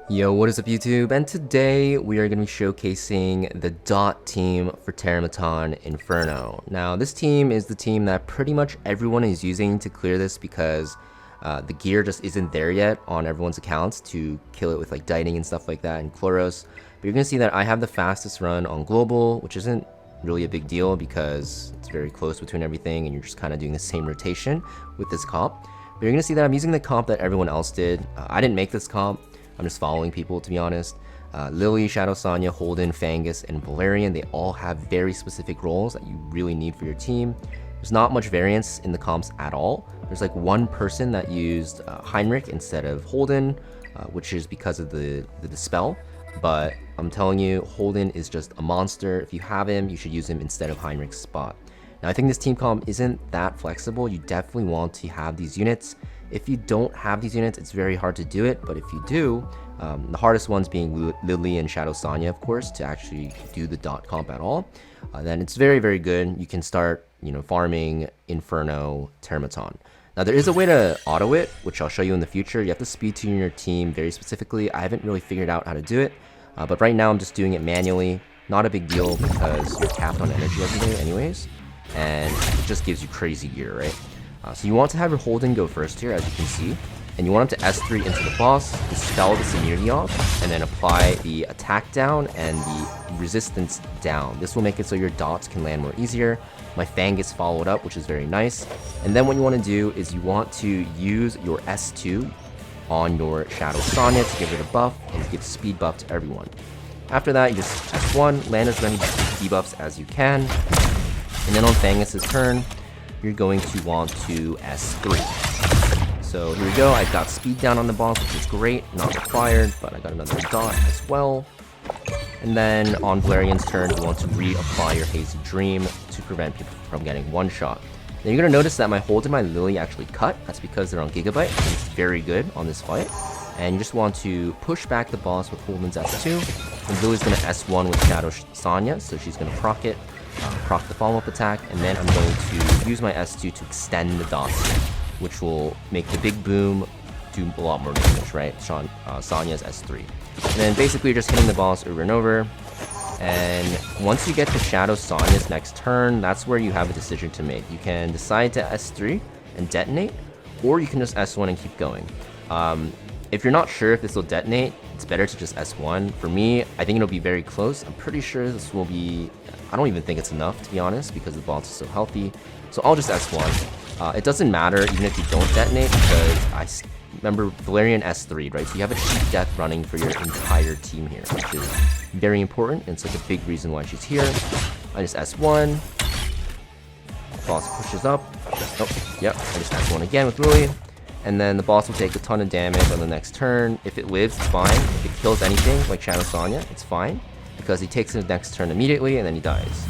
Yo, what is up YouTube? And today we are going to be showcasing the dot team for Terrormaton Inferno. Now this team is the team that pretty much everyone is using to clear this because the gear just isn't there yet on everyone's accounts to kill it with like diting and stuff like that and Chloros. But you're going to see that I have the fastest run on global, which isn't really a big deal because it's very close between everything and you're just kind of doing the same rotation with this comp. But you're going to see that I'm using the comp that everyone else did. I didn't make this comp. I'm just following people, to be honest. Lily, Shadow Sania, Holden, Fangus, and Valerian, they all have very specific roles that you really need for your team. There's not much variance in the comps at all. There's like one person that used Heinrich instead of Holden, which is because of the dispel. But I'm telling you, Holden is just a monster. If you have him, you should use him instead of Heinrich's spot. Now, I think this team comp isn't that flexible. You definitely want to have these units. If you don't have these units, it's very hard to do it, but if you do, the hardest ones being Lily and Shadow Sania, of course, to actually do the dot comp at all, then it's very, very good. You can start, farming Inferno, Terrormaton. Now, there is a way to auto it, which I'll show you in the future. You have to speed tune your team very specifically. I haven't really figured out how to do it, but right now I'm just doing it manually. Not a big deal because you're capped on energy every day anyways, and it just gives you crazy gear, right? So you want to have your Holden go first here, as you can see, and you want him to S3 into the boss, dispel this immunity off, and then apply the attack down and the resistance down. This will make it so your dots can land more easier. My Fangus followed up, which is very nice. And then what you want to do is you want to use your S2 on your Shadow Sania to give it a buff and to give speed buff to everyone. After that, you just S1, land as many debuffs as you can, and then on Fangus's turn, you're going to want to S3. So here we go, I've got speed down on the boss, which is great, not required, but I got another dot as well. And then on Valerian's turn, you want to reapply your Hazy Dream to prevent people from getting one shot. Now you're going to notice that my Hold and my Lily actually cut. That's because they're on Gigabyte, and it's very good on this fight. And you just want to push back the boss with Holden's S2, and Lily's going to S1 with Shadow Sania, so she's going to proc it. Proc the follow-up attack, and then I'm going to use my S2 to extend the dots, which will make the big boom do a lot more damage, right? Sania's S3. And then basically you're just hitting the boss over and over, and once you get to Shadow Sania's next turn, that's where you have a decision to make. You can decide to S3 and detonate, or you can just S1 and keep going. If you're not sure if this will detonate, it's better to just S1. For me, I think it'll be very close. I'm pretty sure this will be... I don't even think it's enough, to be honest, because the boss is so healthy. So I'll just S1. It doesn't matter even if you don't detonate, because I remember Valerian S3, right? So you have a cheap death running for your entire team here, which is very important, and it's like a big reason why she's here. I just S1. Boss pushes up. Oh, yep, I just S1 again with Lily. And then the boss will take a ton of damage on the next turn. If it lives, it's fine. If it kills anything, like Shadow Sania, it's fine, because he takes his next turn immediately and then he dies.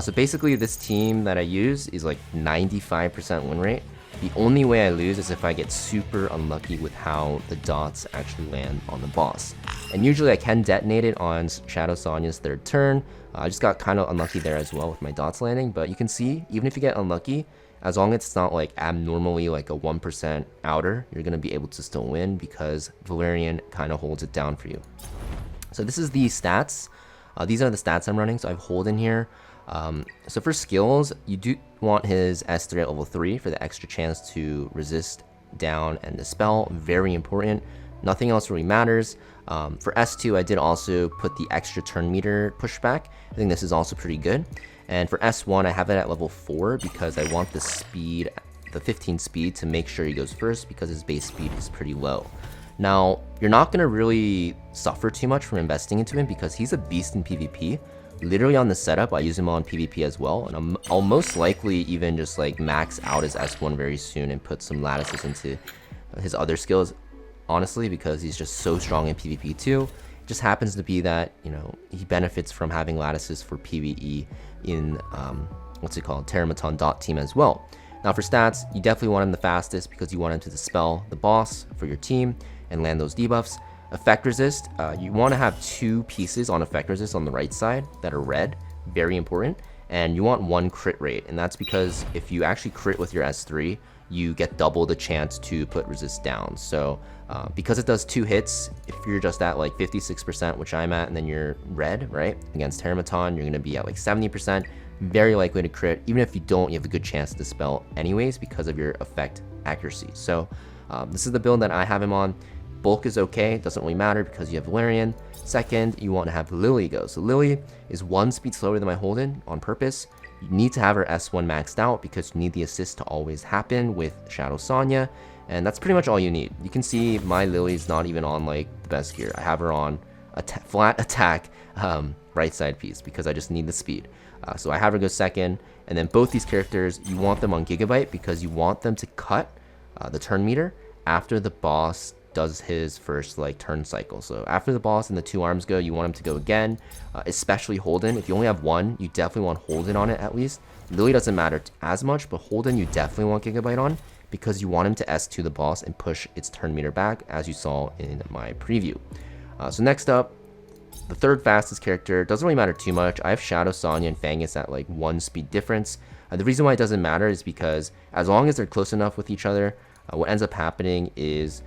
So basically this team that I use is like 95% win rate. The only way I lose is if I get super unlucky with how the dots actually land on the boss. And usually I can detonate it on Shadow Sania's third turn. I just got kind of unlucky there as well with my dots landing, but you can see, even if you get unlucky, as long as it's not like abnormally like a 1% outer, you're going to be able to still win because Valerian kind of holds it down for you. So this is the stats. These are the stats I'm running, so I have Holden here. So for skills, you do want his S3 at level 3 for the extra chance to resist, down, and dispel. Very important. Nothing else really matters. For S2, I did also put the extra turn meter pushback. I think this is also pretty good. And for S1, I have it at level 4 because I want the speed, the 15 speed, to make sure he goes first because his base speed is pretty low. Now, you're not going to really suffer too much from investing into him because he's a beast in PvP. Literally on the setup, I use him on PvP as well, and I'll most likely even just like max out his S1 very soon and put some lattices into his other skills, honestly, because he's just so strong in PvP too. It just happens to be that, he benefits from having lattices for PvE in, what's it called, Terrormaton dot team as well. Now for stats, you definitely want him the fastest because you want him to dispel the boss for your team and land those debuffs. Effect resist, you want to have 2 pieces on effect resist on the right side that are red, very important, and you want 1 crit rate, and that's because if you actually crit with your S3, you get double the chance to put resist down. So Because it does 2 hits, if you're just at like 56%, which I'm at, and then you're red, right, against Terrormaton, you're going to be at like 70%, very likely to crit. Even if you don't, you have a good chance to dispel anyways because of your effect accuracy. So this is the build that I have him on. Bulk is okay, it doesn't really matter because you have Valerian. Second, you want to have Lily go. So Lily is 1 speed slower than my Holden on purpose. You need to have her S1 maxed out because you need the assist to always happen with Shadow Sania. And that's pretty much all you need. You can see my Lily's not even on like the best gear. I have her on a flat attack right side piece because I just need the speed. So I have her go second. And then both these characters, you want them on Gigabyte because you want them to cut the turn meter after the boss does his first like turn cycle. So after the boss and the 2 arms go, you want him to go again, especially Holden. If you only have 1, you definitely want Holden on it at least. Lily doesn't matter as much, but Holden you definitely want Gigabyte on because you want him to S2 the boss and push its turn meter back, as you saw in my preview. So next up, the third fastest character, doesn't really matter too much. I have Shadow Sania and Fangus at like 1 speed difference. The reason why it doesn't matter is because as long as they're close enough with each other, what ends up happening is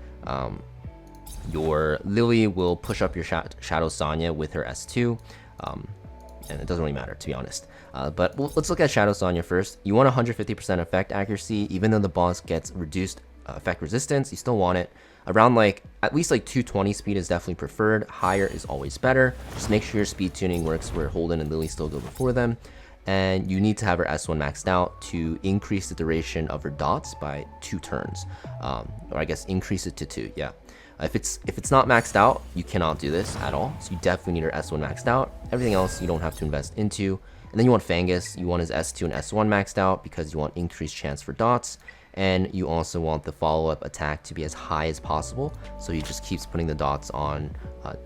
your Lily will push up your Shadow Sania with her S2, and it doesn't really matter, to be honest. But let's look at Shadow Sania first. You want 150% effect accuracy, even though the boss gets reduced effect resistance, you still want it. Around like, at least like 220 speed is definitely preferred. Higher is always better. Just make sure your speed tuning works where Holden and Lily still go before them. And you need to have her S1 maxed out to increase the duration of her dots by 2 turns. Or I guess increase it to 2, yeah. If it's not maxed out, you cannot do this at all. So you definitely need her S1 maxed out. Everything else you don't have to invest into. And then you want Fangus. You want his S2 and S1 maxed out because you want increased chance for dots. And you also want the follow-up attack to be as high as possible. So he just keeps putting the dots on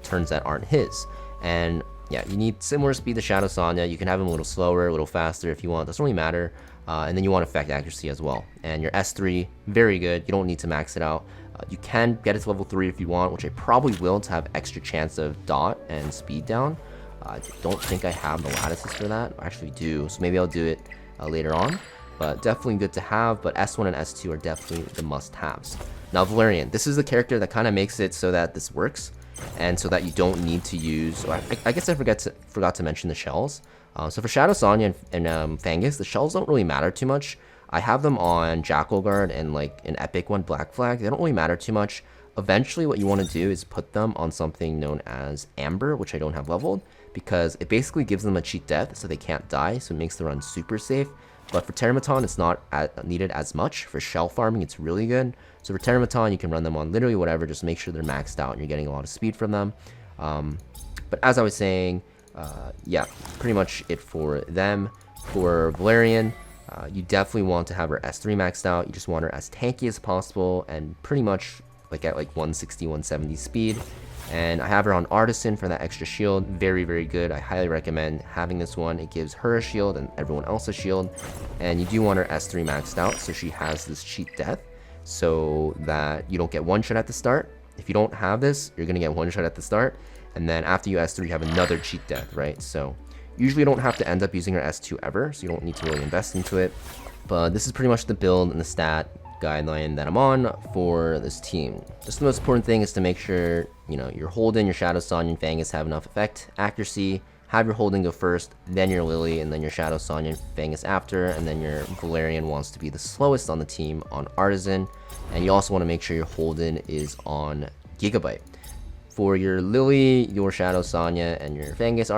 turns that aren't his. And yeah, you need similar speed to Shadow Sania. You can have him a little slower, a little faster if you want. Doesn't really matter. And then you want effect accuracy as well. And your S3, very good. You don't need to max it out. You can get it to level 3 if you want, which I probably will to have extra chance of dot and speed down. I don't think I have the lattices for that. I actually do, so maybe I'll do it later on. But definitely good to have, but S1 and S2 are definitely the must-haves. Now Valerian, this is the character that kind of makes it so that this works, and so that you don't need to use, I guess I forgot to mention the shells. So for Shadow Sania and Fangus, the shells don't really matter too much. I have them on Jackal Guard and like an epic one, Black Flag. They don't really matter too much. Eventually what you want to do is put them on something known as Amber, which I don't have leveled, because it basically gives them a cheat death so they can't die, so it makes the run super safe. But for Terrormaton, it's not needed as much. For shell farming, it's really good. So for Terrormaton, you can run them on literally whatever, just make sure they're maxed out and you're getting a lot of speed from them. But as I was saying, yeah, pretty much it for them. For Valerian, you definitely want to have her S3 maxed out. You just want her as tanky as possible and pretty much like at like 160, 170 speed. And I have her on Artisan for that extra shield. Very, very good. I highly recommend having this one. It gives her a shield and everyone else a shield. And you do want her S3 maxed out so she has this cheat death so that you don't get one shot at the start. If you don't have this, you're going to get one shot at the start. And then after you S3, you have another cheat death, right? So usually you don't have to end up using her S2 ever, so you don't need to really invest into it. But this is pretty much the build and the stat guideline that I'm on for this team. Just the most important thing is to make sure, you know, your Holden, your Shadow Sania, and Fangus have enough effect accuracy. Have your Holden go first, then your Lily, and then your Shadow Sania and Fangus after, and then your Valerian wants to be the slowest on the team on Artisan. And you also want to make sure your Holden is on Gigabyte. For your Lily, your Shadow Sania, and your Fangus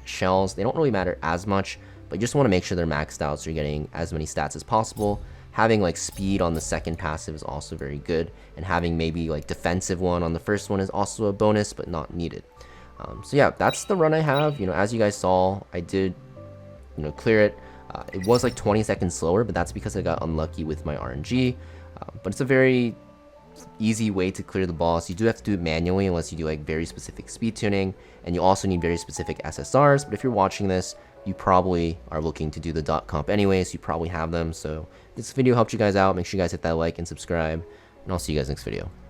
shells, they don't really matter as much, but you just want to make sure they're maxed out so you're getting as many stats as possible. Having like speed on the second passive is also very good, and having maybe like defensive one on the first one is also a bonus, but not needed. So yeah, that's the run I have. You know, as you guys saw, I did, you know, clear it. It was like 20 seconds slower, but that's because I got unlucky with my RNG. But it's a very easy way to clear the boss. You do have to do it manually unless you do like very specific speed tuning, and you also need very specific SSRs. But if you're watching this, you probably are looking to do the dot comp anyway, so you probably have them. So if this video helped you guys out, make sure you guys hit that like and subscribe, and I'll see you guys next video.